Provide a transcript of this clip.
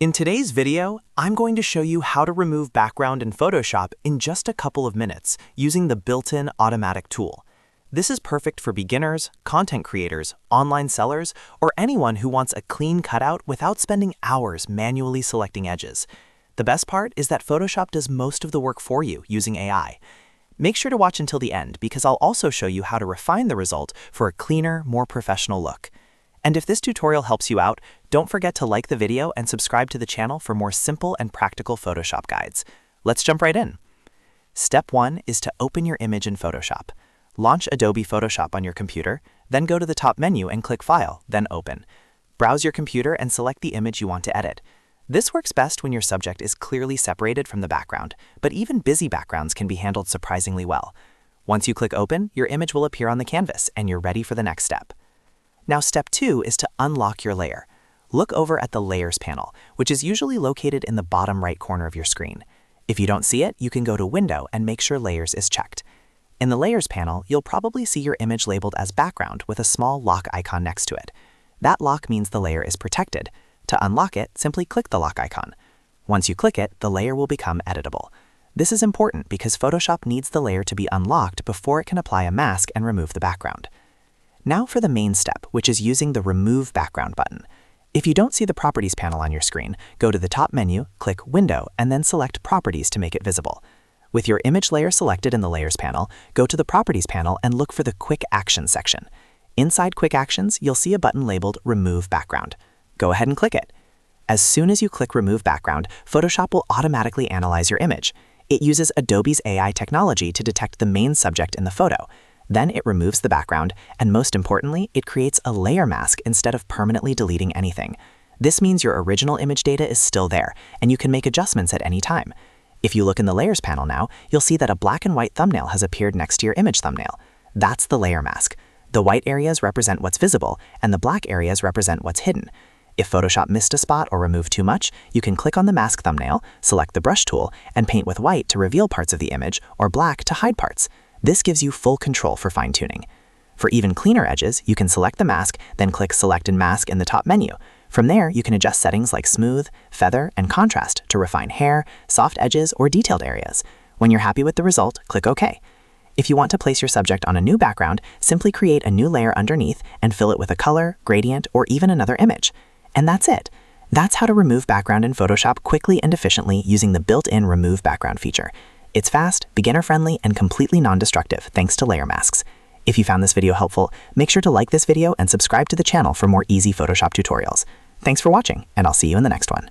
In today's video, I'm going to show you how to remove background in Photoshop in just a couple of minutes using the built-in automatic tool. This is perfect for beginners, content creators, online sellers, or anyone who wants a clean cutout without spending hours manually selecting edges. The best part is that Photoshop does most of the work for you using AI. Make sure to watch until the end because I'll also show you how to refine the result for a cleaner, more professional look. And if this tutorial helps you out, don't forget to like the video and subscribe to the channel for more simple and practical Photoshop guides. Let's jump right in. Step 1 is to open your image in Photoshop. Launch Adobe Photoshop on your computer, then go to the top menu and click File, then Open. Browse your computer and select the image you want to edit. This works best when your subject is clearly separated from the background, but even busy backgrounds can be handled surprisingly well. Once you click Open, your image will appear on the canvas and you're ready for the next step. Now, step 2 is to unlock your layer. Look over at the Layers panel, which is usually located in the bottom right corner of your screen. If you don't see it, you can go to Window and make sure Layers is checked. In the Layers panel, you'll probably see your image labeled as background with a small lock icon next to it. That lock means the layer is protected. To unlock it, simply click the lock icon. Once you click it, the layer will become editable. This is important because Photoshop needs the layer to be unlocked before it can apply a mask and remove the background. Now for the main step, which is using the Remove Background button. If you don't see the Properties panel on your screen, go to the top menu, click Window, and then select Properties to make it visible. With your image layer selected in the Layers panel, go to the Properties panel and look for the Quick Actions section. Inside Quick Actions, you'll see a button labeled Remove Background. Go ahead and click it. As soon as you click Remove Background, Photoshop will automatically analyze your image. It uses Adobe's AI technology to detect the main subject in the photo. Then it removes the background, and most importantly, it creates a layer mask instead of permanently deleting anything. This means your original image data is still there, and you can make adjustments at any time. If you look in the Layers panel now, you'll see that a black and white thumbnail has appeared next to your image thumbnail. That's the layer mask. The white areas represent what's visible, and the black areas represent what's hidden. If Photoshop missed a spot or removed too much, you can click on the mask thumbnail, select the brush tool, and paint with white to reveal parts of the image or black to hide parts. This gives you full control for fine-tuning. For even cleaner edges, you can select the mask, then click Select and Mask in the top menu. From there, you can adjust settings like Smooth, Feather, and Contrast to refine hair, soft edges, or detailed areas. When you're happy with the result, click OK. If you want to place your subject on a new background, simply create a new layer underneath and fill it with a color, gradient, or even another image. And that's it. That's how to remove background in Photoshop quickly and efficiently using the built-in Remove Background feature. It's fast, beginner-friendly, and completely non-destructive thanks to layer masks. If you found this video helpful, make sure to like this video and subscribe to the channel for more easy Photoshop tutorials. Thanks for watching, and I'll see you in the next one.